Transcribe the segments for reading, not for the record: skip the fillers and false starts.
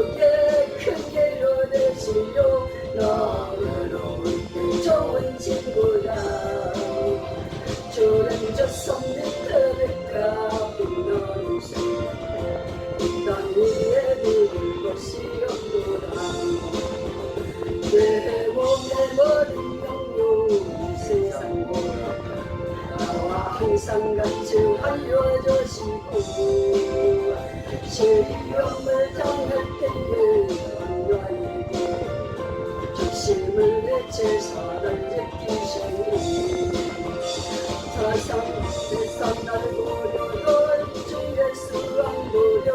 속에 큰 길로 되시려 너를 올 때 좋은 친구야 주는 저 섬잎들을 가빈너는 난 위에 누릴 것이 없노라 내 몸에 머린 영요 이 세상보다 나와 항상 같이 알려주시고 시험을 당할 때에 나에게 적심을 내체 사랑을 지키시니 세상 날 보려도 주예수 안 보여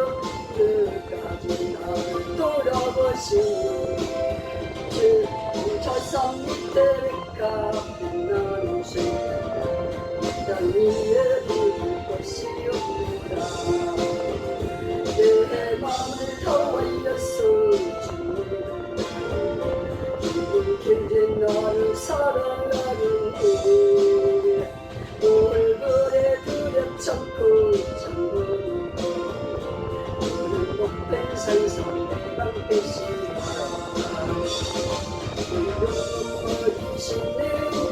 끝까지 나를 돌아보시니 저 산 밑에 가빈 나는 땅 위에 부를 것이 없노라 내 맘을 더 올렸어 주님 길진 나를 사랑하는 얼굴에 두렵 참고 잠그는 너는 높은 산성 내방 빼시라 어디시는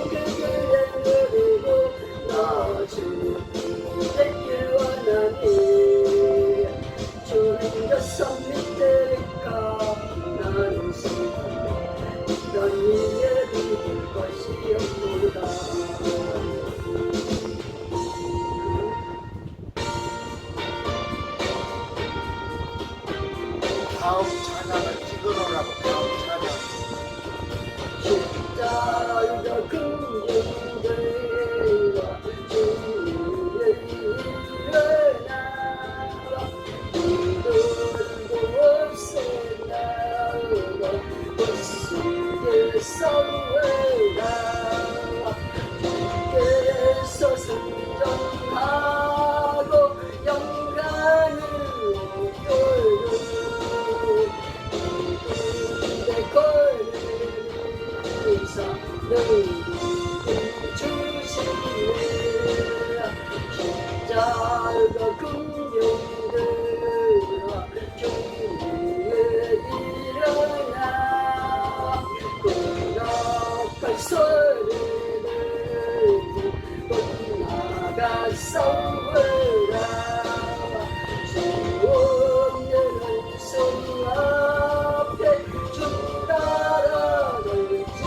그들의 누리고 나 주님 길 원하니 주는 저 산 밑에 가나는 넌 위에 비길 것이 없노라 다음 찬양을 찍어놓으라고. 다음 찬양. 십자가 긍휼들과 주의 일어나와 물들고 없애 나와 예수의 싸우라 주께서 승전하고 영광을 얻어요 내 걸음에서 너를 주시네 십자가 긍휼들아 주의 일어나 고락할 소리를 곧 나가 싸우라 주 없는 성 앞에 주 따라갈지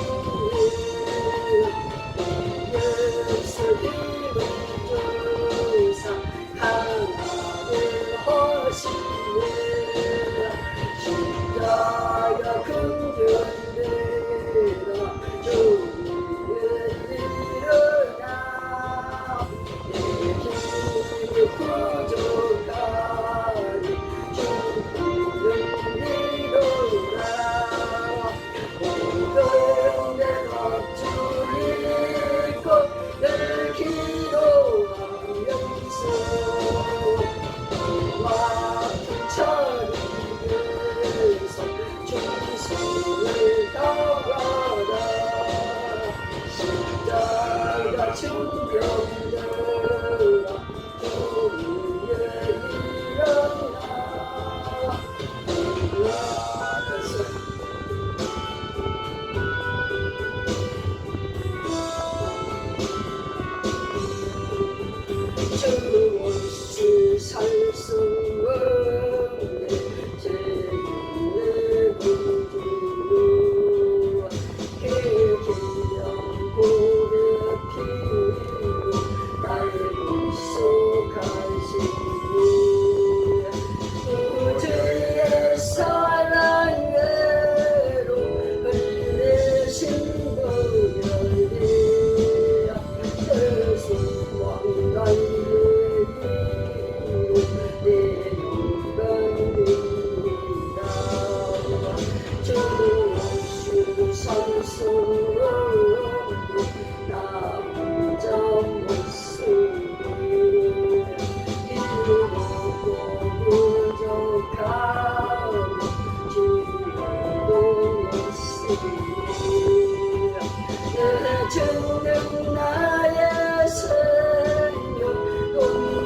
예수 힘을 주사 하나를 하시네 십자가 긍휼되라 주의 일어나 내 힘이 부족하니 주는 이루라 모든 내가 주리고 늘 기도하면서 맡은 자리에서 충성을 다하라 십자가 충격되라 주의 일어나 주 없이 살 수 없네 죄인의 문제로 회개한 고백이 나의 구속하시니 우주의 사랑으로 흘리신 보혈이 예수 왕 주는 나의 생명 또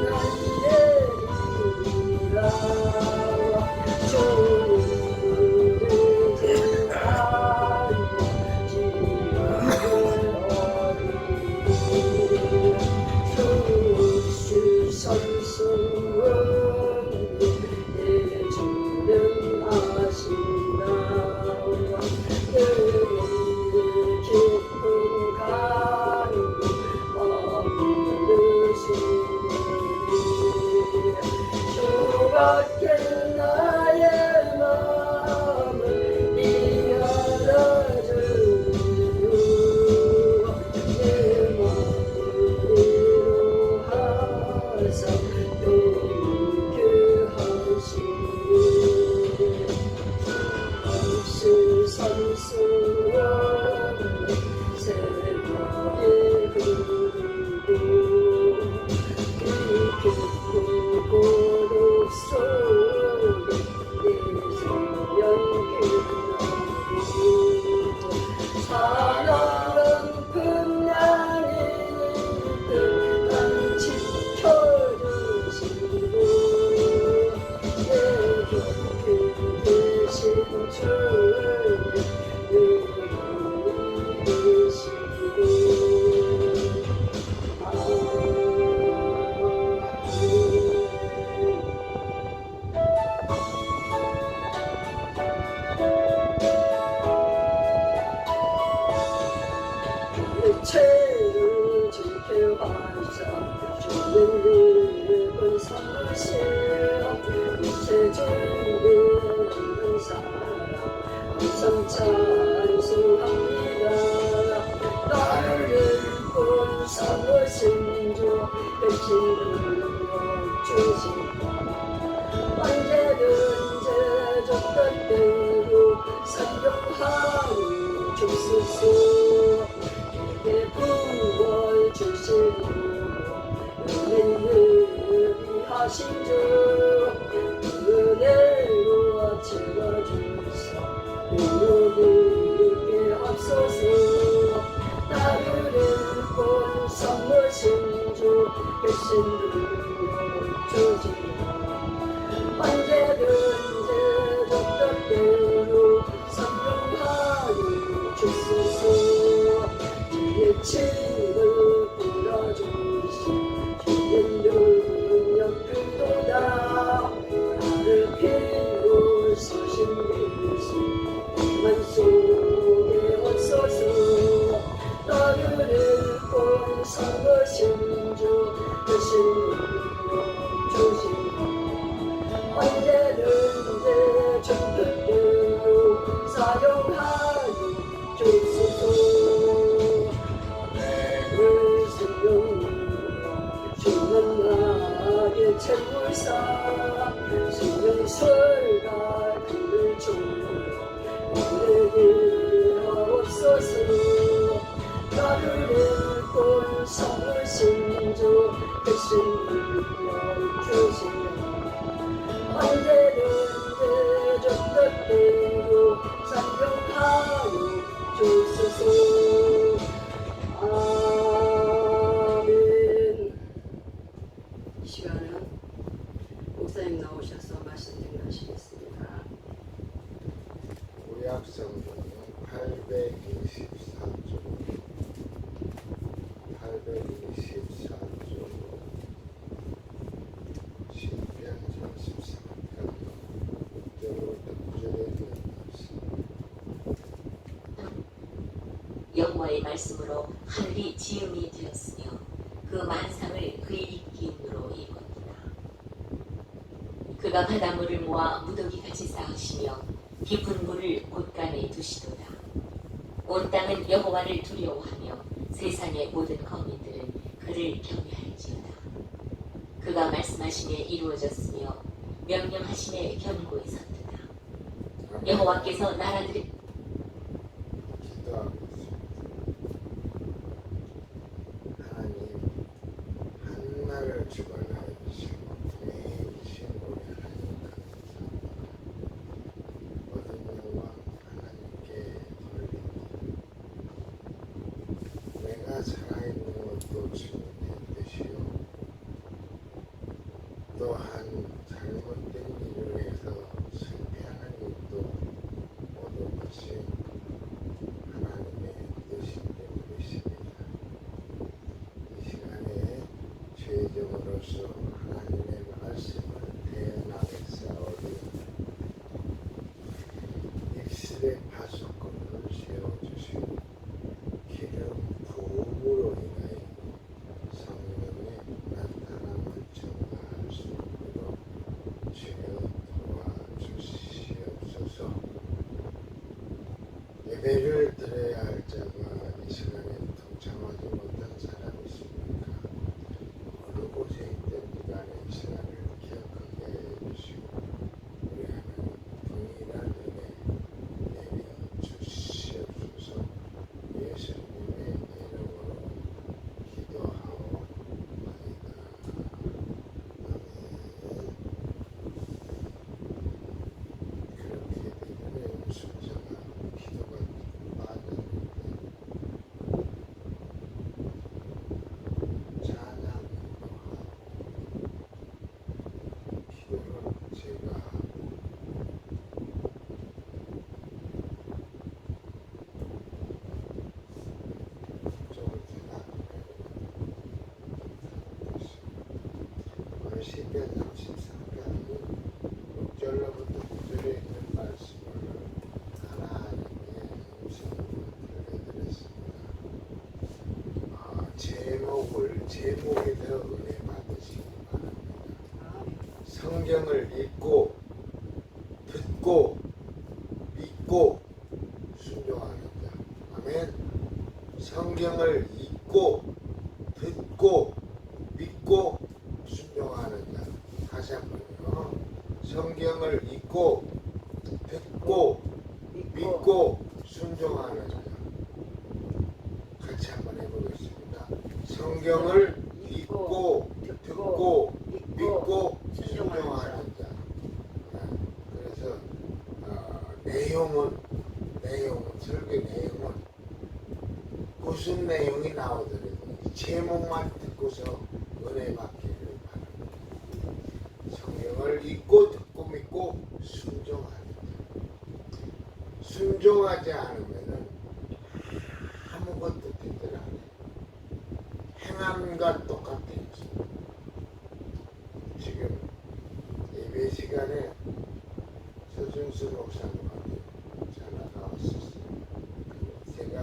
나의 이라 주는 주님 죄를 지켜하사 주는 늙은 성실함 이제 주는 사람 항상 찬송합니다 나를 읽고 삼으신 주 대신 주신 언제든지 줬던 대로 사용하니 주소서 내게 구원 주시고 은혜를 위하신 주 은혜로 채워주사 능력이 있게 앞서서 나를 읽고 삼으신 주 대신 능력 주시고 언제든지 줬던 대로 사용하니 주소서 주의 침을 불어주신 주의 능력 그도다 나를 피로 서신 예수 만 속에 없어서 나를 읽고 삼으신 주 대신 능력 주시고 언제든지 줬던 대로 사용하니 주소서 주만나게 채물사 수명설가 그를 주어 우리에게 하옵소서 나를 읽고 삼으신 주 대신 능력 주시며 언제든지 줬던 대로 사용하니 주소서 아멘. 이 시간은 목사님 나오셔서 말씀 증거하시겠습니다. 구약성경은 824쪽 10편 43편 6절부터 9절에 있는 여호와의 말씀으로 하늘이 지음이 되었으며 그 만상을 그의 입김으로 이뤘구나. 그가 바닷물을 모아 무더기같이 쌓으시며 깊은 물을 곳간에 두시도다. 온 땅은 여호와를 두려워하며 세상의 모든 거민들은 그를 경외할지어다. 그가 말씀하심에 이루어졌으며 명령하심에 견고히 섰도다. 여호와께서 나라들을 기도하고 있습니다. 하나님 한나를 주관하여 주시고 분명히신 우리 하나님 감사합니다. 모든 영광 하나님께 돌립니다. 내가 살아있는 것도 주님의 뜻이요 또한 잘못된 일을 해서 실패하는 일도 모든 것이 하나님의 뜻인 줄 믿습니다. 이 시간에 죄정으로서 하나님의 말씀을 대연하게 싸우리 입술에 파수꾼을 세워주시고 기름 부음으로 인하여 성령의 나타남을 증거할 수 있도록 주여 도와주시옵소서. 예배를 드려야 할 자가 이 시간에 동참하지 못한 사람이 있습니까? 어느 곳에 있든지 간에 이 시간을 기억하게 해주시고 우리 하나님 동일한 은혜 내려주시옵소서. 예수님의 이름으로 기도하옵나이다. 아멘. 그렇게 되면 순정한 기도가 받은 30편 33편이 6절로부터 9절에 있는 말씀을 하나님의 음성으로 들려드렸습니다. 제목에서 은혜 받으시기 바랍니다. 성경을 읽고 듣고 믿고 순종하는 자. 아멘. 성경을 읽고 듣고 믿고 순종하는 자. 다시 한번요. 성경을 읽고 듣고 믿고 순종하는 자. 같이 한번 해보겠습니다. 성경을 읽고 듣고 믿고 순종하는 자. 그래서 설교 내용은 무슨 내용이 나오더라도 이 제목만 듣고서 은혜 받기를 바랍니다. 성경을 읽고 듣고 믿고 순종하는 자. 순종하지 않으면은 아무것도 되질 않아요. 행함과 똑같아요. 지금 예배 시간에 서준수 목사님한테 전화가 왔었어요. 제가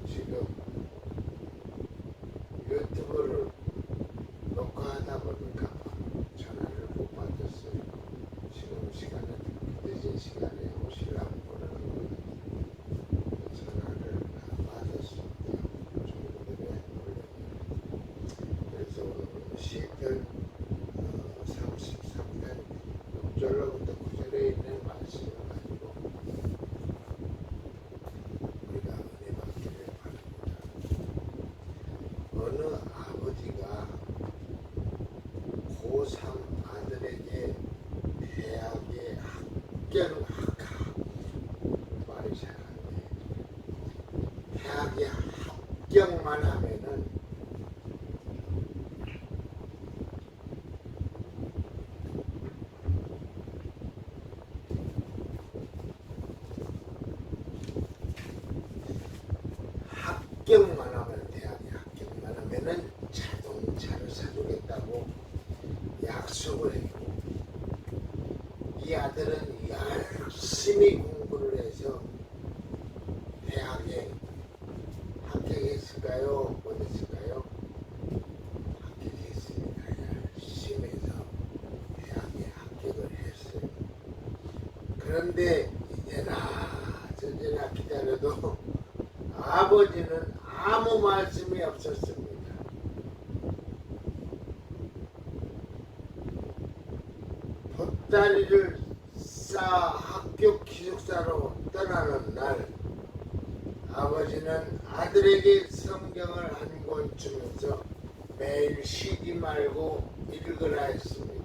지금 유튜브를 녹화하다 보니까 전화를 못 받았어요. 지금 시간에 늦은 시간에 오시라고 그러는 거예요. 전화를 받았습니다. 종들의 그래서 오늘 시편 33편 6절로부터 9절에 있는 말씀을 가지고 우리가 은혜 받기를 바랍니다. 어느 아버지가 고3 아들에게 대학에 말이 잘 안 돼. 대학에 합격만 하면은 대학에 합격만 하면은 자동차를 사주겠다고 약속을 했고, 이 아들은 열심히 공부를 해서 대학에 합격했을까요? 못했을까요? 합격했습니다. 열심히 해서 대학에 합격을 했어요. 그런데 이제나 저제나 기다려도 아버지는 아무 말씀이 없었습니다. 보따리를 쌓아 학교 기숙사로 떠나는 날, 아버지는 아들에게 성경을 한 권 주면서 매일 쉬지 말고 읽으라 했습니다.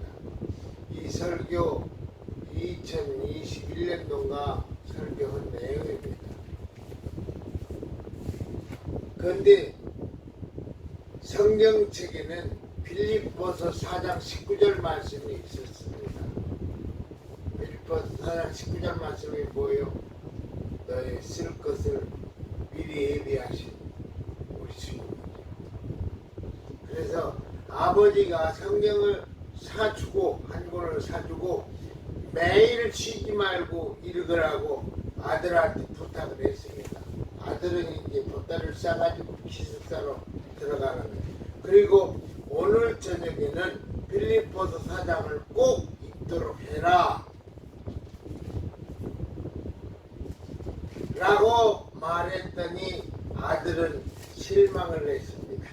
이 설교 2021년도가 설교한 내용입니다. 그런데 성경책에는 빌립보서 4장 19절 말씀이 있었습니다. 빌립보서 4장 19절 말씀이 뭐예요? 너의 쓸 것을 미리 예비하신 우리 주님이죠. 그래서 아버지가 성경을 사주고 한 권을 사주고 매일 쉬지 말고 읽으라고 아들한테 부탁을 했습니다. 아들은 이제 보따리를 싸가지고 기숙사로 들어가는 거예요. 그리고 오늘 저녁에는 빌립보서 4장을 꼭 읽도록 해라 라고 말했더니 아들은 실망을 했습니다.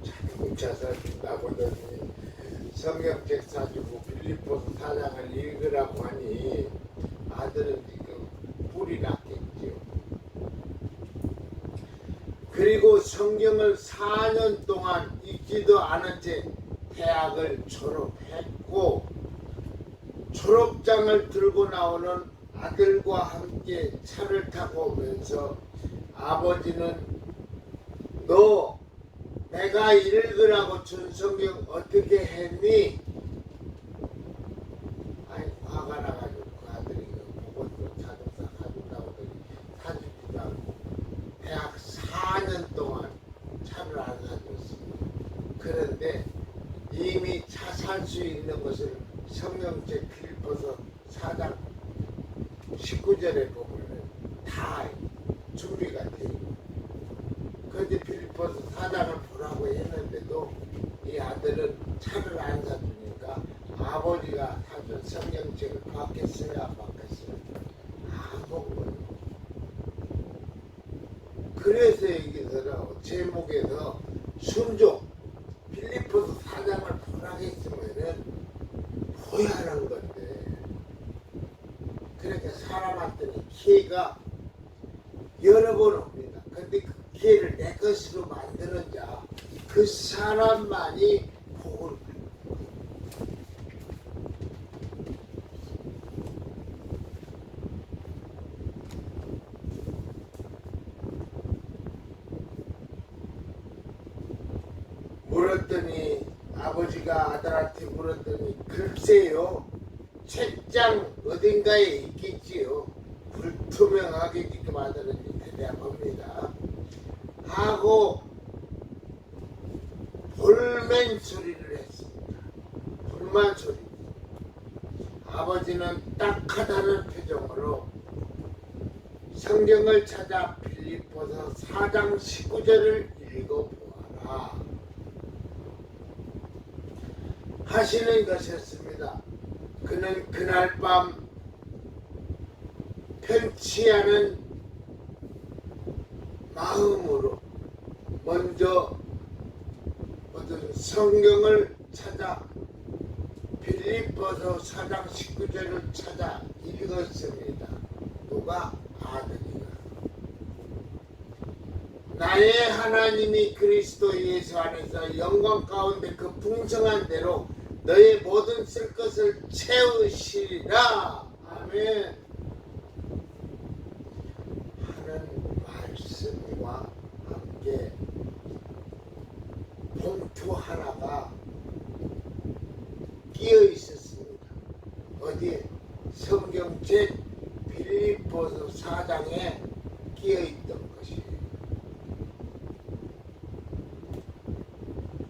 자동차 사준다고 하더니 성경책 사주고 빌립보서 4장을 읽으라고 하니 아들은 지금 뿔이 났겠죠. 그리고 성경을 4년 동안 읽지도 않은 채 대학을 졸업했고, 졸업장을 들고 나오는 아들과 함께 차를 타고 오면서 아버지는 너 내가 읽으라고 준 성경 어떻게 했니? 아니 화가 나가지고 그 아들이 보고 자동차 사준다고 하더니 사주지도 않고 대학 4년 동안 차를 안 사줬습니다. 그런데 이미 19절에 보면은 다 준비가 돼 있고, 그런데 빌립보서 4장을 보라고 했는데도 이 아들은 차를 안 사주니까 아버지가 사준 성경책을 받겠어요, 안 받겠어요? 안 보고요. 그래서 여기서 제목에서 순종, 빌립보서 4장을 보라고 했으면은 보야 하는 건데, 그러니까 사람한테는 기회가 여러 번 옵니다. 근데 그 기회를 내 것으로 만드는 자, 그 사람만이 복을 받는 거예요. 물었더니, 아버지가 아들한테 물었더니, 글쎄요, 책장 어딘가에 있겠지요. 불투명하게 지금 아들은 대답합니다. 하고 볼멘 소리를 했습니다. 불만 소리. 아버지는 딱하다는 표정으로 성경을 찾아 빌립보서 4장 19절을 읽어보아라 하시는 것이었습니다. 그는 그날 밤 편치 않은 마음으로 먼저 어떤 성경을 찾아 빌립보서 4장 19절을 찾아 읽었습니다. 누가? 아들이가. 나의 하나님이 그리스도 예수 안에서 영광 가운데 그 풍성한 대로 너의 모든 쓸 것을 채우시리라. 아멘. 하는 말씀과 함께 봉투 하나가 끼어 있었습니다. 어디에? 성경책 빌립보서 4장에 끼어 있던 것이에요.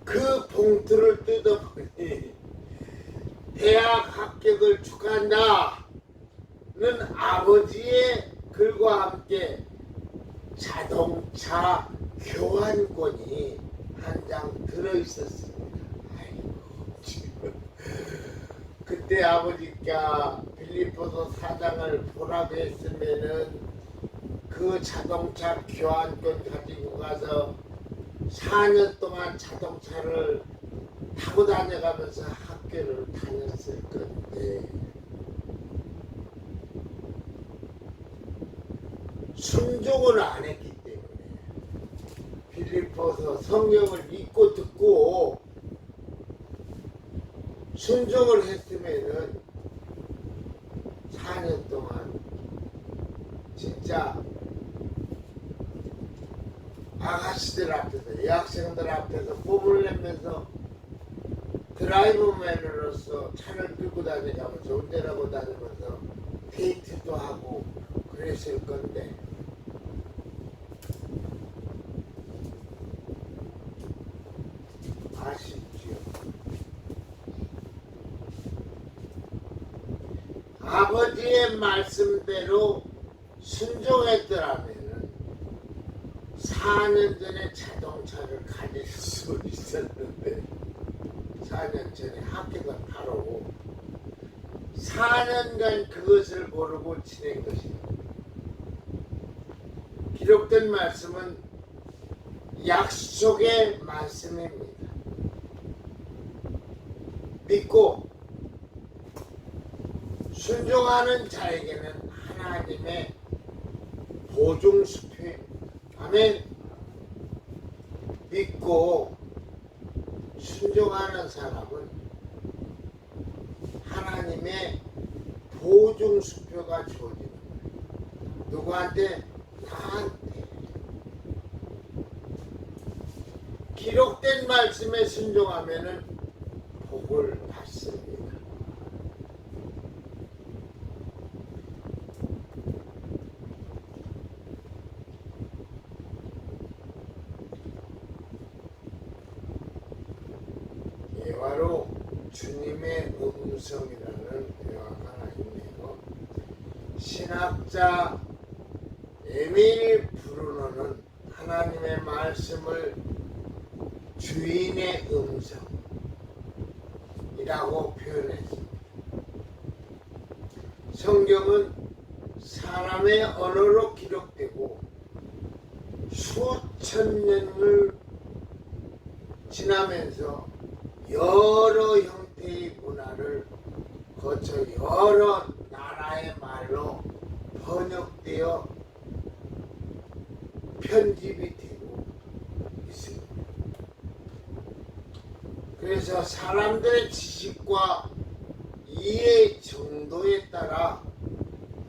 그 봉투를 뜯어보니 대학 합격을 축하한다는 아버지의 글과 함께 자동차 교환권이 한 장 들어있었습니다. 아이고, 지금 그때 아버지가 빌립보서 4장을 보라고 했으면은 그 자동차 교환권 가지고 가서 4년 동안 자동차를 타고 다녀가면서 학교를 다녔을 건데, 순종을 안 했기 때문에 빌립보서 성경을 믿고 듣고 순종을 했으면은 4년 동안 진짜 아가씨들 앞에서, 여학생들 앞에서 뽐을 내면서 드라이브맨으로서 차를 끌고 다니면서 운전하고 다니면서 데이트도 하고 그랬을 건데, 아쉽지요. 아버지의 말씀대로 순종했더라면 4년 전에 자동차를 가질 수 있었는데, 4년 전에 합격을 하러 4년간 그것을 모르고 지낸 것입니다. 기록된 말씀은 약속의 말씀입니다. 믿고 순종하는 자에게는 하나님의 보증수표입니다. 아멘. 믿고 순종하는 사람은 하나님의 보증수표가 주어집니다. 누구한테? 나한테. 기록된 말씀에 순종하면은 복을 받습니다. 예화로 주님의 음성이라는 대화가 하나 있네요. 신학자 에밀 브루노는 하나님의 말씀을 주인의 음성이라고 표현했습니다. 성경은 사람의 언어로 기록되고 수천 년을 지나면서 여러 형태의 문화를 거쳐 여러 나라의 말로 번역되어 편집이 되고 있습니다. 그래서 사람들의 지식과 이해 정도에 따라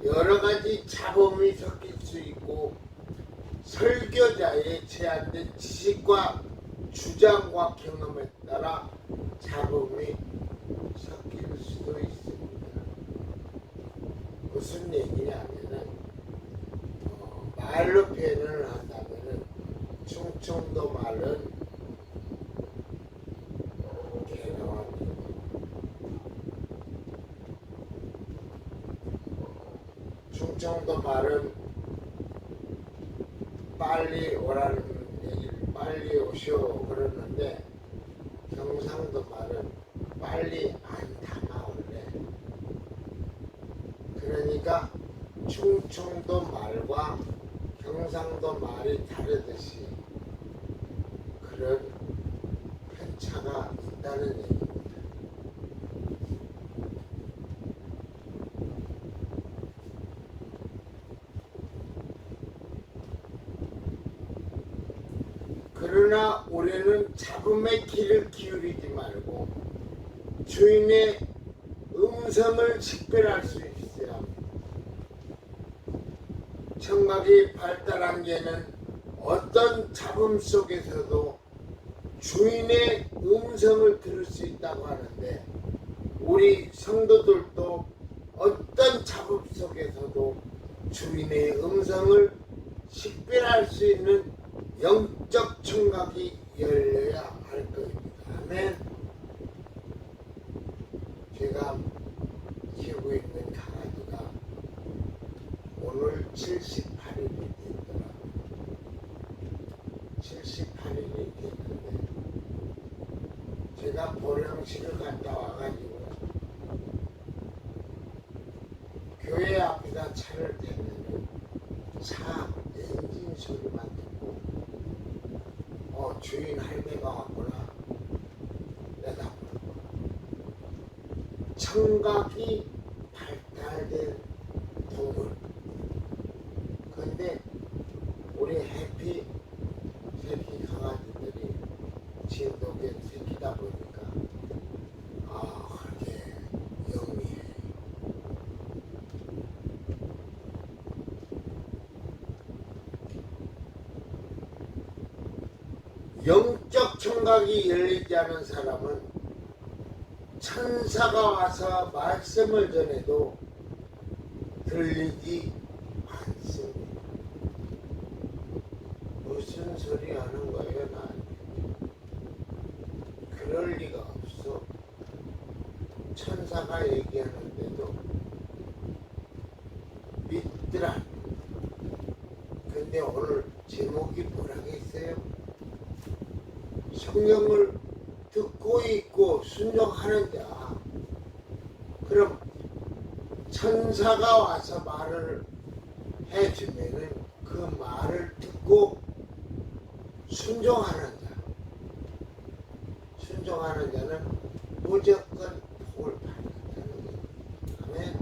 여러 가지 잡음이 섞일 수 있고 설교자의 제한된 지식과 주장과 경험에 따라 잡음이 섞일 수도 있습니다. 무슨 얘기냐면은 말로 표현을 한다면은 충청도 말은 개나왔고 충청도 말은 빨리 오라는 얘기를 빨리 오시오 그러는데 경상도 말은 빨리 안 담아올래. 그러니까 충청도 말과 경상도 말이 다르듯이 그런 편차가 있다는 얘기입니다. 그러나 우리는 잡음의 귀를 기울이지 말고 주인의 음성을 식별할 수 있어야 합니다. 청각이 발달한 개는 어떤 잡음 속에서도 주인의 음성을 들을 수 있다고 하는데 우리 성도들도 어떤 잡음 속에서도 주인의 음성을 식별할 수 있는 영적 청각이 열려야 할 것입니다. 아멘. 제가 키우고 있는 강아지가 오늘 78일이 됐더라. 78일이 됐는데 제가 보령시를 갔다 와가지고 교회 앞에다 차를 댔는데 차 엔진 소리만 듣고 주인 할매가 왔구나 내다보고 청각이 발달된 동물. 근데 우리 해피 새끼 강아지들이 진돗개 새끼다 보니까 그렇게 영리해. 영적 청각이 열리지 않은 사람은 천사가 와서 말씀을 전해도 들리지 않습니다. 무슨 소리 하는 거예요, 나한테? 그럴 리가 없어. 천사가 얘기하는데도 믿더라. 근데 오늘 제목이 뭐라겠어요? 성령을 듣고 있고 순종하는 자. 그럼 천사가 와서 말을 해주면은 그 말을 듣고 순종하는 자. 순종하는 자는 무조건 복을 받는다는 거예요. 아멘.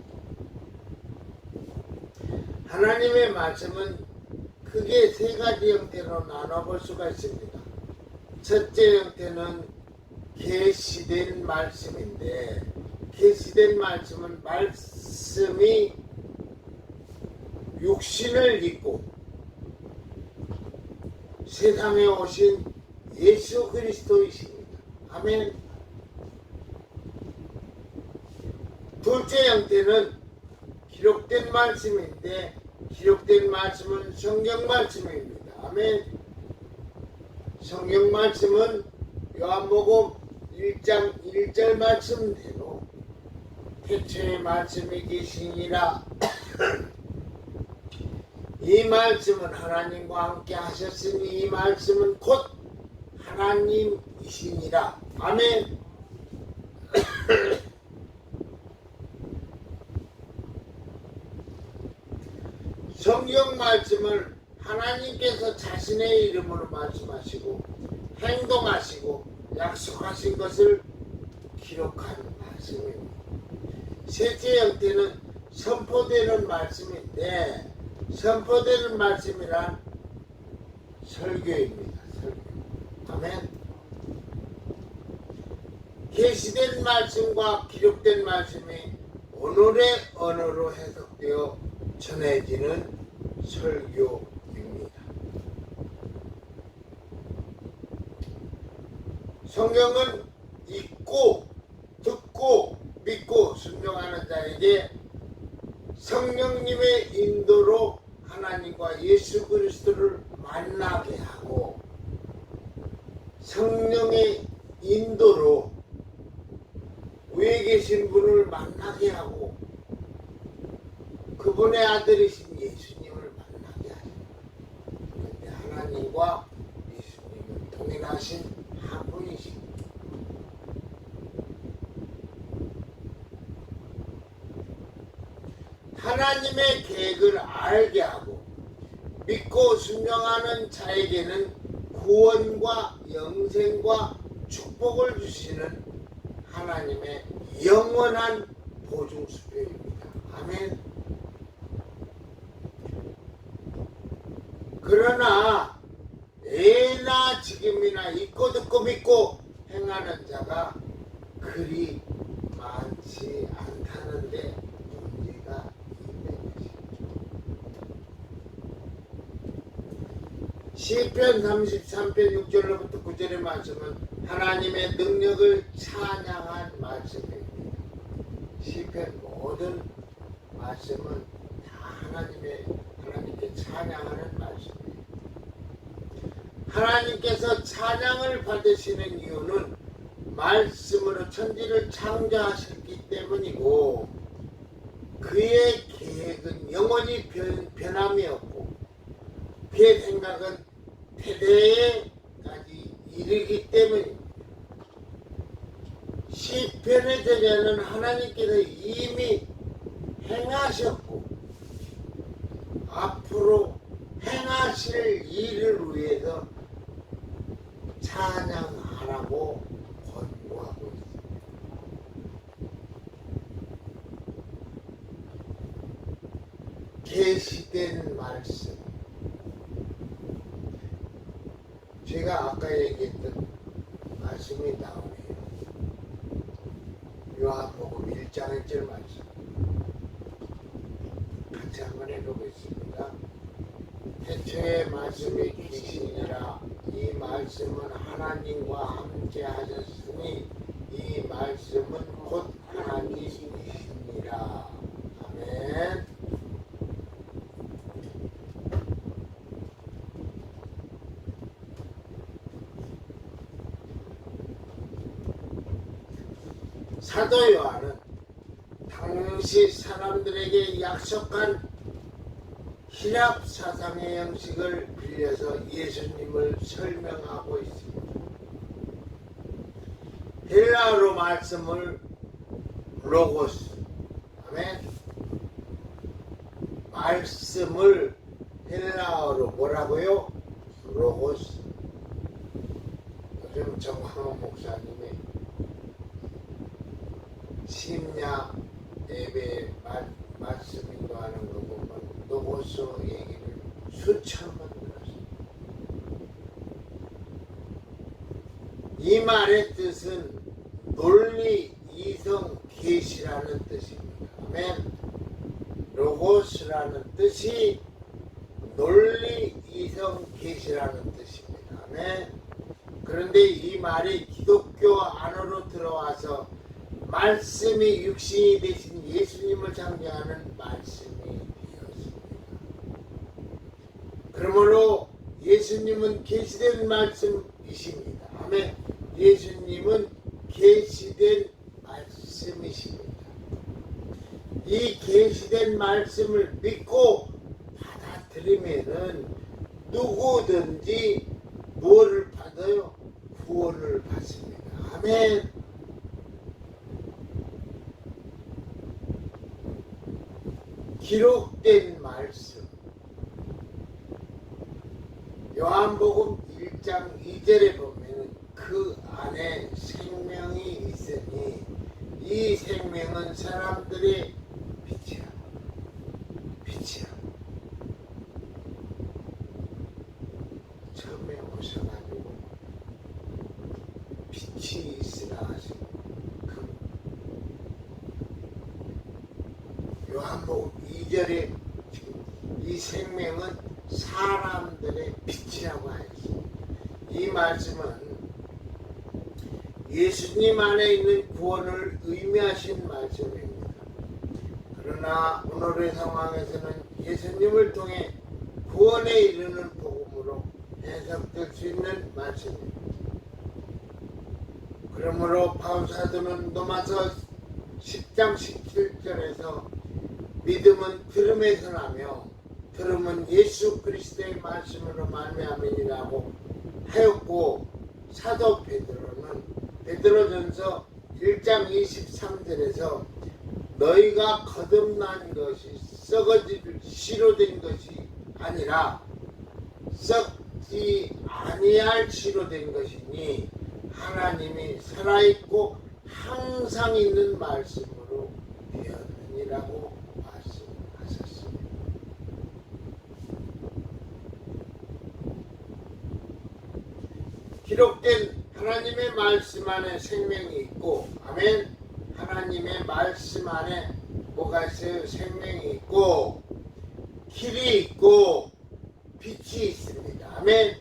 하나님의 말씀은 크게 세 가지 형태로 나눠볼 수가 있습니다. 첫째 형태는 계시된 말씀인데 계시된 말씀은 말씀이 육신을 입고 세상에 오신 예수 그리스도이십니다. 아멘. 둘째 형태는 기록된 말씀인데 기록된 말씀은 성경 말씀입니다. 아멘. 성경 말씀은 요한복음 1장 1절 말씀대로 태초에 말씀이 계시니라 이 말씀은 하나님과 함께 하셨으니 이 말씀은 곧 하나님이시니라. 아멘. 성경 말씀을 하나님께서 자신의 이름으로 말씀하시고 행동하시고 약속하신 것을 기록한 말씀입니다. 셋째 형태는 선포되는 말씀인데, 선포되는 말씀이란 설교입니다. 설교. 아멘. 계시된 말씀과 기록된 말씀이 오늘의 언어로 해석되어 전해지는 설교입니다. 성경은 읽고 듣고 믿고 순종하는 자에게 성령님의 인도로 하나님과 예수 그리스도를 만나게 하고, 성령의 인도로 위에 계신 분을 만나게 하고, 그분의 아들이신 예수님을 만나게 하죠. 그런데 하나님과 예수님은 동일하신 한 분이십니다. 하나님의 계획을 알게 하고 믿고 순종하는 자에게는 구원과 영생과 축복을 주시는 하나님의 영원한 보증수표입니다. 아멘. 그러나 예나 지금이나 잊고 듣고 믿고 행하는 자가 그리 많지 않다는데 문제가 있는 것입니다. 시편 33편 6절로부터 9절의 말씀은 하나님의 능력을 찬양한 말씀입니다. 시편 모든 말씀은 다 하나님께 찬양하는 말씀입니다. 하나님께서 찬양을 받으시는 이유는 말씀으로 천지를 창조하셨기 때문이고, 그의 계획은 영원히 변함이 없고 그의 생각은 대대까지 이르기 때문입니다. 시편의 저자는 하나님께서 이미 행하셨고 앞으로 행하실 일을 위해서 찬양하라고 권고하고 있습니다. 계시된 말씀, 제가 아까 얘기했던 말씀이 나오네요. 요한복음 1장 1절 말씀 같이 한번 해보겠습니다. 태초에 말씀이 계시니라. 이 말씀은 하나님과 함께 하셨으니 이 말씀은 곧 하나님이시니라. 아멘. 사도 요한은 당시 사람들에게 약속한 히랍 사상의 형식을 빌려서 예수님을 설명하고 있습니다. 헬라어로 말씀을 로고스, 아멘. 말씀을 헬라어로 뭐라고요? 로고스. 요즘 정황원 목사님이 심야 예배 말씀 인도하는 거 보면 로고스 얘기를 수천 번 들었어요. 이 말의 뜻은 논리, 이성, 계시라는 뜻입니다. 아멘. 로고스라는 뜻이 논리, 이성, 계시라는 뜻입니다. 아멘. 그런데 이 말이 기독교 안으로 들어와서 말씀이 육신이 되신 예수님을 상징하는 말씀이 되었습니다. 그러므로 예수님은 계시된 말씀이십니다. 아멘. 예수님은 계시된 말씀이십니다. 이 계시된 말씀을 믿고 받아들이면은 누구든지 무엇을 받아요? 구원을 받습니다. 아멘. 기록된 말씀 요한복음 1장 2절에 보면 그 안에 생명이 있으니 이 생명은 사람들의 빛이야. 빛이야. 처음에 오셔가지고 빛이 있으라 하신 그 요한복음 2절에 이 생명은 사람들의 빛이라고 하였습니다. 이 말씀은 예수님 안에 있는 구원을 의미하신 말씀입니다. 그러나 오늘의 상황에서는 예수님을 통해 구원에 이르는 복음으로 해석될 수 있는 말씀입니다. 그러므로 바울사도는 로마서 10장 17절에서 믿음은 들음에서 나며 들음은 예수 그리스도의 말씀으로 말미암으니라고 하였고 사도 베드로는 베드로전서 1장 23절에서 너희가 거듭난 것이 썩어질 씨로 된 것이 아니라 썩지 아니할 씨로 된 것이니 하나님이 살아있고 항상 있는 말씀으로 되었느니라고 말씀하셨습니다. 기록된 하나님의 말씀 안에 생명이 있고 아멘. 하나님의 말씀 안에 뭐가 있어요? 생명이 있고 길이 있고 빛이 있습니다. 아멘.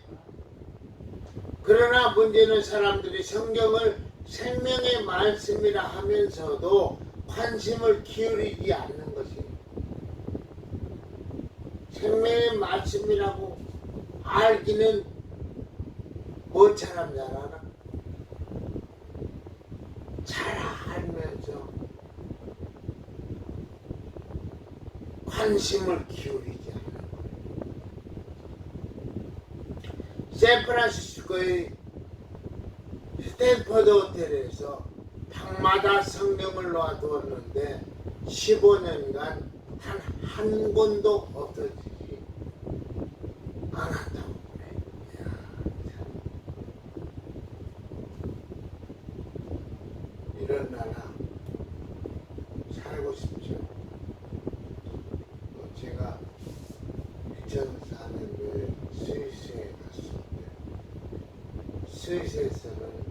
그러나 문제는 사람들이 성경을 생명의 말씀이라 하면서도 관심을 기울이지 않는 것이 생명의 말씀이라고 알기는 뭐처럼 잘 알아? 잘 알면서 관심을 기울이지 않는 거예요. 샌프란시스코의 스탠퍼드 호텔에서 방마다 성경을 놔두었는데 15년간 단 한 권도 없어지지 않았다고 그래. 이런 나라 살고 싶죠. 제가 2004년도에 스위스에 갔었는데 스위스에서는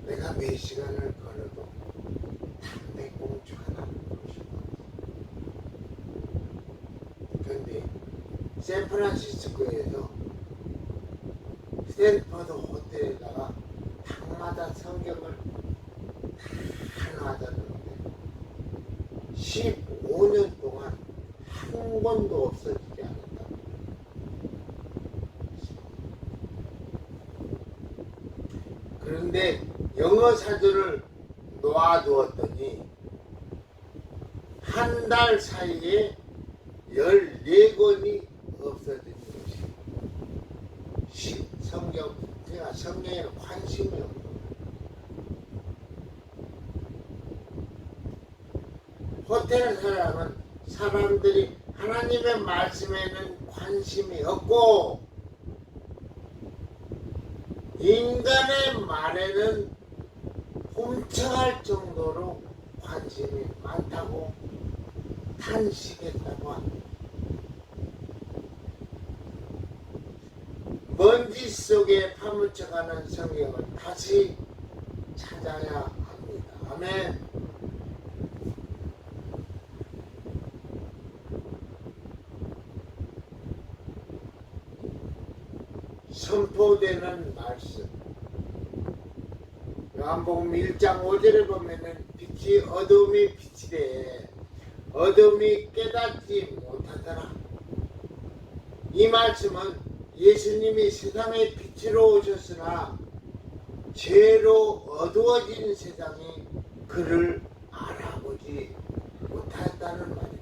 내가 몇 시간을 걸어도 담배꽁초 하나 먹고 싶었어. 그런데 샌프란시스코에서 스탠퍼드 호텔에다가 방마다 성경을 다 놔뒀는데 15년 동안 한 권도 없어지지 않았다. 그런데 영어 사전을 놓아두었더니 한 달 사이에 14권이 없어진 것이 성경, 제가 성경에 관심이 없는 거예요. 호텔 사람은 사람들이 하나님의 말씀에는 관심이 없고 인간의 말에는 훔쳐갈 정도로 관심이 많다고 탄식했다고 합니다. 먼지 속에 파묻혀가는 성경을 다시 찾아야 합니다. 아멘. 선포되는 말씀. 요한복음 1장 5절에 보면은 빛이 어둠이 빛이래. 어둠이 깨닫지 못하더라. 이 말씀은 예수님이 세상의 빛으로 오셨으나 죄로 어두워진 세상이 그를 알아보지 하셨다는 말입니다.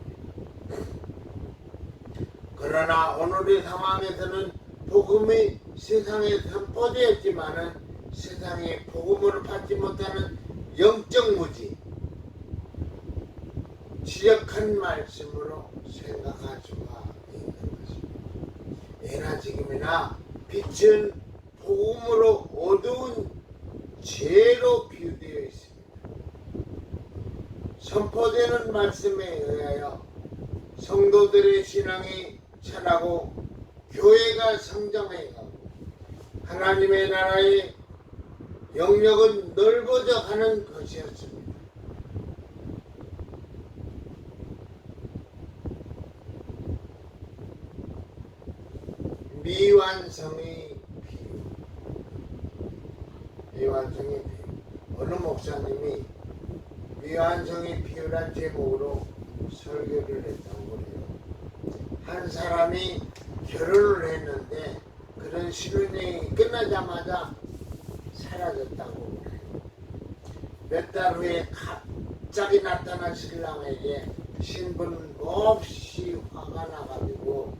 그러나 오늘의 상황에서는 복음이 세상에 선포되었지만은 세상에 복음을 받지 못하는 영적 무지, 지적한 말씀으로 생각할 수가 있는 것입니다. 예나 지금이나 빛은 복음으로 어두운 죄로 비유되어 있습니다. 선포되는 말씀에 의하여 성도들의 신앙이 자라고 교회가 성장해가고 하나님의 나라의 영역은 넓어져 가는 것이었습니다. 미완성의 비유. 미완성의 비유. 어느 목사님이 미완성의 비유란 제목으로 설교를 했다고 그래요. 한 사람이 결혼을 했는데 그런 신혼여행이 끝나자마자 사라졌다고 그래요. 몇 달 후에 갑자기 나타난 신랑에게 신부는 몹시 화가 나가지고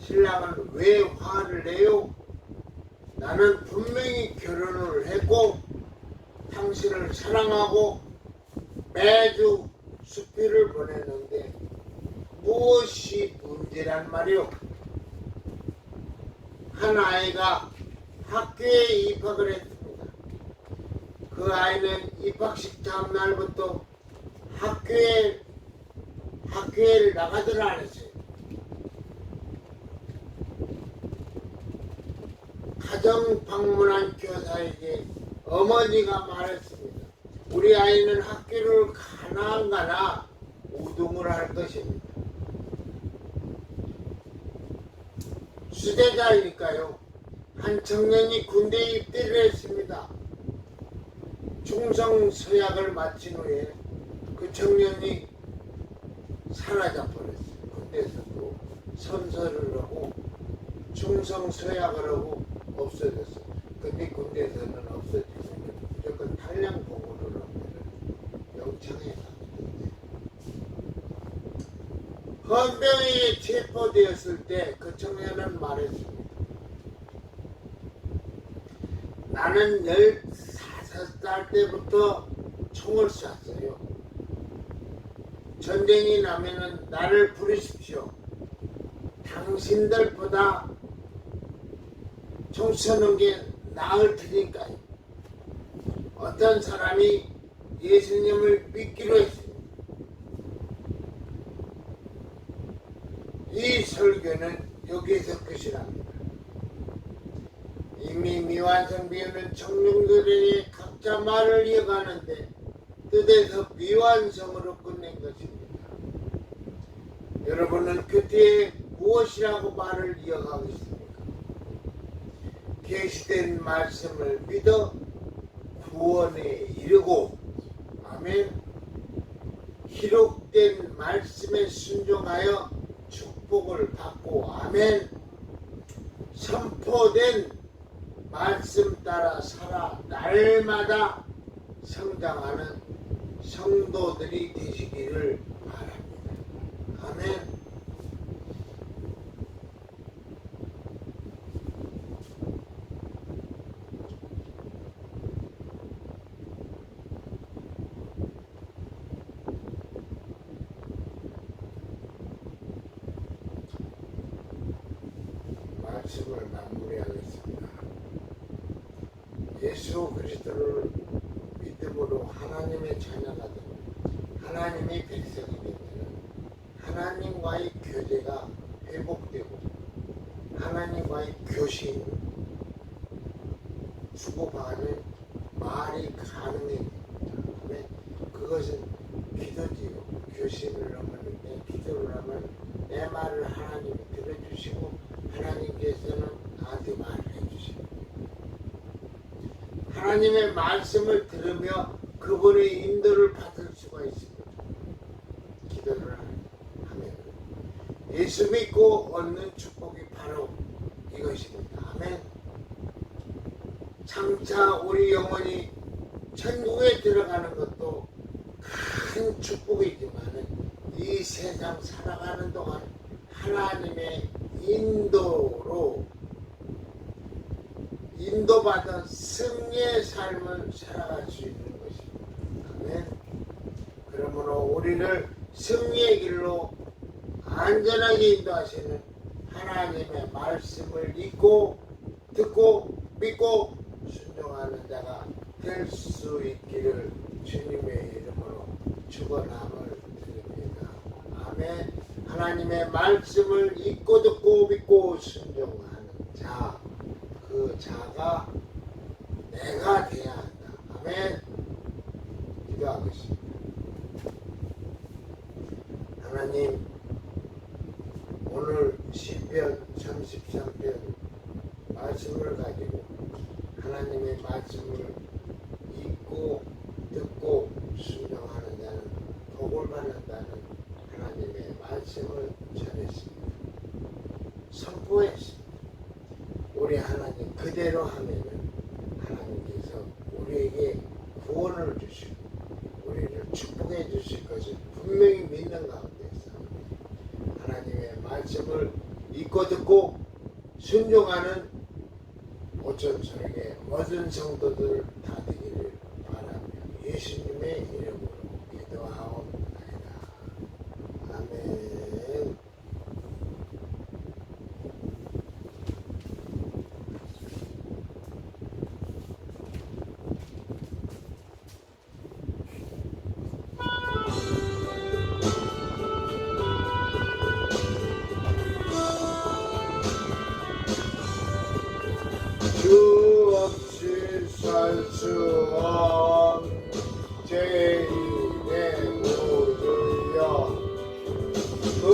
신랑은 왜 화를 내요? 나는 분명히 결혼을 했고 당신을 사랑하고 매주 수필을 보냈는데 무엇이 문제란 말이오? 한 아이가 학교에 입학을 했습니다. 그 아이는 입학식 다음 날부터 학교에 나가질 않았어요. 가정 방문한 교사에게 어머니가 말했습니다. 우리 아이는 학교를 가나 안 가나 우등을 할 것입니다. 수제자이니까요. 한 청년이 군대에 입대를 했습니다. 충성 서약을 마친 후에 그 청년이 사라져 버렸어요. 군대에서도 선서를 하고 충성 서약을 하고 없어졌어요. 근데 군대에서는 없어지면 무조건 탈량 보고를 하면 영창에 가거든요. 헌병에 체포되었을 때 그 청년은 말했습니다. 나는 15살 때부터 총을 쐈어요. 전쟁이 나면은 나를 부르십시오. 당신들보다 총 쏘는 게 나을 테니까요. 어떤 사람이 예수님을 믿기로 했습니다. 이 설교는 여기에서 끝이 납니다. 이미 미완성 비유는 청중들에게 각자 말을 이어가는데 뜻에서 미완성으로 끝낸 것입니다. 여러분은 그 뒤에 무엇이라고 말을 이어가겠습니까? 계시된 말씀을 믿어 구원에 이르고 아멘. 기록된 말씀에 순종하여 축복을 받고 아멘. 선포된 말씀 따라 살아 날마다 성장하는 성도들이 되시기를 바랍니다. 아멘. 말씀을 마무리하겠습니다. 예수 그리스도를 믿음으로 하나님의 자녀가 되고 하나님의 백성이 되면 하나님과의 교제가 회복되고 하나님과의 교신 주고받는 말이 가능해집니다. 그것은 기도지요. 교신을 하면 기도를 하면 내 말을 하나님이 들어주시고 하나님께서는 나한테 말을 해주십니다. 하나님의 말씀을 들으며 그분의 인도를 받을 수가 있습니다. 기도를 하면 예수 믿고 얻는 축복이 바로 이것입니다. 아멘. 장차 우리 영혼이 천국에 들어가는 것도 큰 축복이지만 세상 살아가는 동안 하나님의 인도받은 승리의 삶을 살아갈 수 있는 것입니다. 아멘. 그러므로 우리를 승리의 길로 안전하게 인도하시는 하나님의 말씀을 읽고 듣고 믿고 순종하는 자가 될 수 있기를 주님의 이름으로 축원함을 드립니다. 아멘. 하나님의 말씀을 읽고 듣고 믿고 순종하는 자, 그 자가 내가 되어야 한다. 아멘. 기도하겠습니다. 하나님, 오늘 시편 33편 말씀을 가지고 하나님의 말씀을 읽고 듣고 순종하는 자는 복을 받는다는 하나님의 말씀을 전했습니다. 선포했습니다. 우리 하나님 그대로 하면은 하나님께서 우리에게 구원을 주시고 우리를 축복해 주실 것을 분명히 믿는 가운데서 하나님의 말씀을 읽고 듣고 순종하는 오천천의 모든 성도들 다 되기를 바라며 예수님의 이름으로 기도하옵나이다. 아멘. 주 없이 살 수 없는 죄인의 무르여 그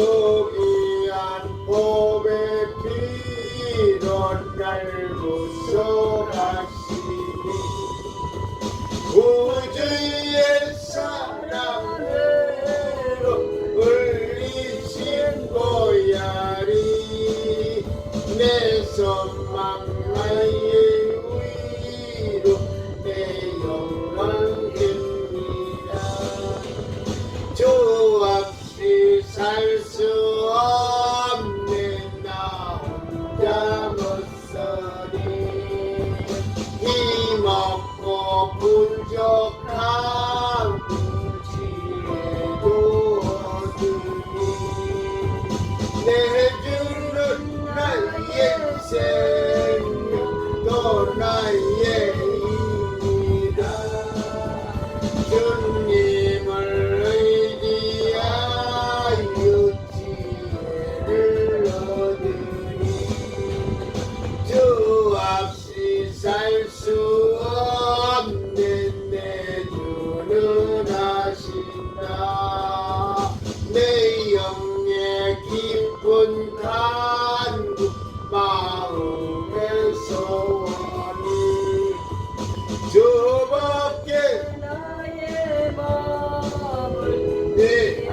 귀한 복의 피로 날 구속하시니 우주의 사랑으로 흘리신 보혈이 내 소망 나의 위로 내 영광입니다. 주 없이 살 수 없는 나 혼자 못서리 힘없고 부족한 무지에도 얻으니 내 주는 나의 생명 또 나의 힘이다. 주님을 의지하여 지혜를 얻으니 주 없이 살 수 없는 내 주는 하신다. 내 영의 깊은 간구 마음의 소원이 주밖에 나의 마음을 내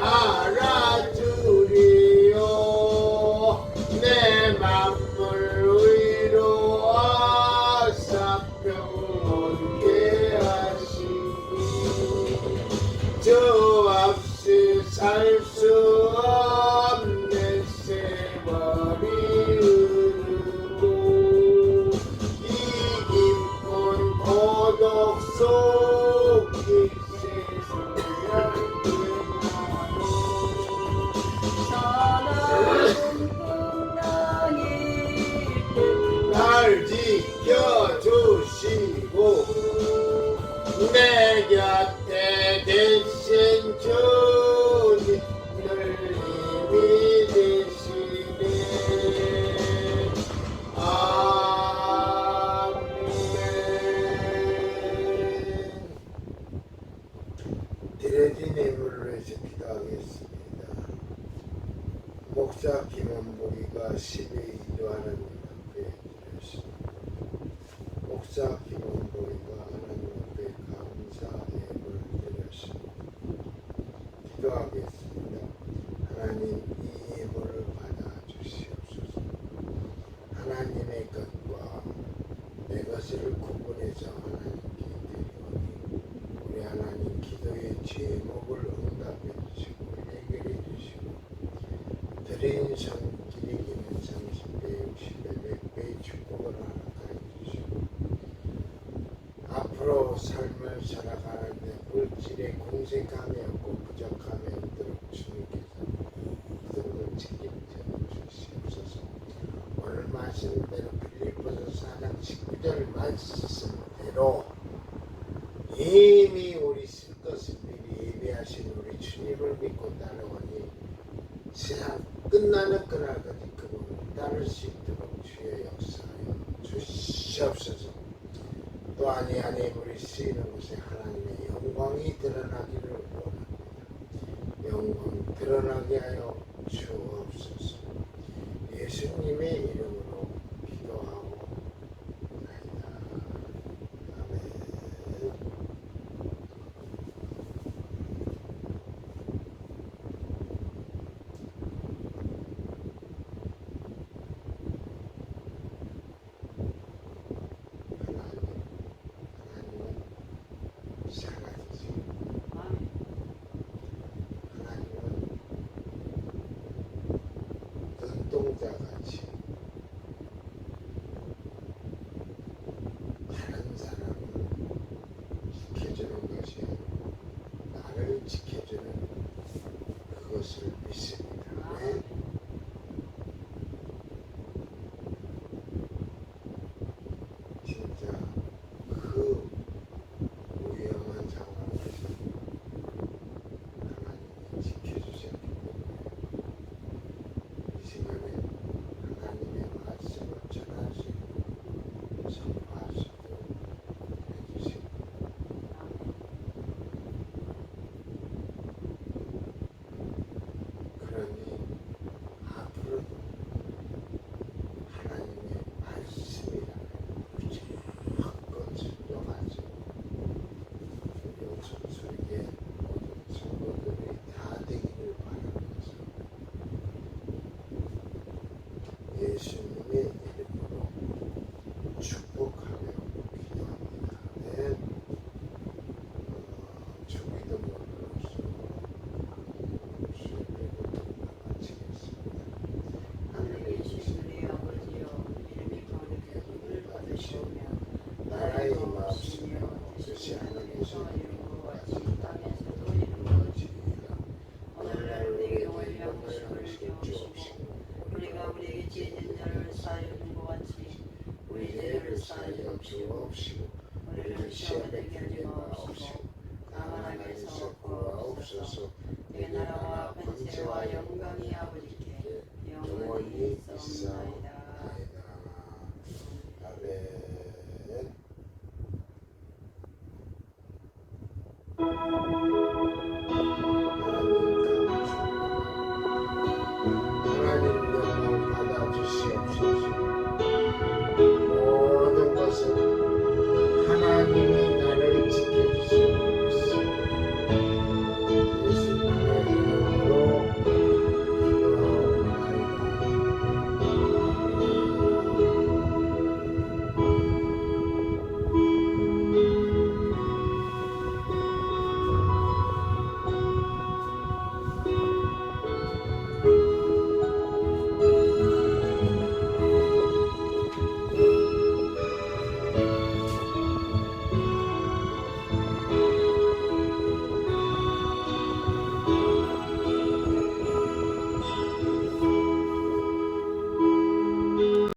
알아주리요. 내 맘을 위로하사 평온케 하시니 주 없이 살 수 없는 세월이 흐르고 이 깊은 고독 속이 세상을 끝나니 사랑은 풍랑일 때 날 지켜주시고 내 곁에 계신 주님 늘 힘이 되시네. 아멘. 드려진 예물을 위해서 기도하겠습니다. 목사 김원복이가 12조 하나님 앞에 드렸습니다. 목사 김원복이가 하나님 앞에 감사 예물을 드렸습니다. 기도하겠습니다. 하나님 이 예물을 받아주시옵소서. 하나님의 것과 내 것을 구분해서 하나님께 드리오니 우리 하나님 기도의 제목을 응답해 주시고 해결해 주시옵소서. 인천 기리기는 30배, 60배, 100배의 축복을 허락하여 주시고 앞으로 삶을 살아가는데 물질에 공색함이 없고 부족함이 없도록 주님께서 모든 걸 책임져 주시옵소서. 오늘 말씀대로 빌립보서 4장 19절 말씀대로 이미 우리 쓸 것을 미리 예비하신 우리 주님을 믿고 따르오니 세상 끝나는 그날까지 그분을 따를 수 있도록 주의 역사하여 주시옵소서. 또한 이 안에 우리 쓰이는 곳에 하나님의 영광이 드러나기를 원합니다. 영광 드러나게 하여 주옵소서. 예수님의 이름으로 기도하고 나이다. 아멘. 하나님은 살아계세요. 하나님은 눈동자같이 다른 사람을 지켜주는 것이 나를 지켜주는 그것을 믿습니다. 네? 진짜 그 위험한 상황에서 하나님이 지켜주셨기 때문에 이 시간에 하나님의 말씀을 전할 수 있고 선포할 수 있도록 해주시고 그러니 앞으로도 하나님의 말씀이라는 무조건 순종하시고 용천수에게 모든 성도들이 다 되기를 바라면서 예수님의 이름으로 축복하며 기도합니다. 네. 주기도 모르로서 주의 배고픔을 마치겠습니다. 하늘에 계신 우리 아버지여 이름이 거룩히 기름을 받으시오며 나라의 마옵시며 뜻이 하늘에서 이룬 것 같이 땅에서도 이루어지리라. 오늘날 우리에게 원리한 음식을 주옵시고 우리가 우리에게 죄진 자를 사하여 준 것 같이 우리 죄를 사하여 주옵시고 우리를 시험에 들게 하지 마옵시고 다만 악에서 구하옵소서. 내 나라와 권세와 영광이 아버지께 영원히 있사옵나이다.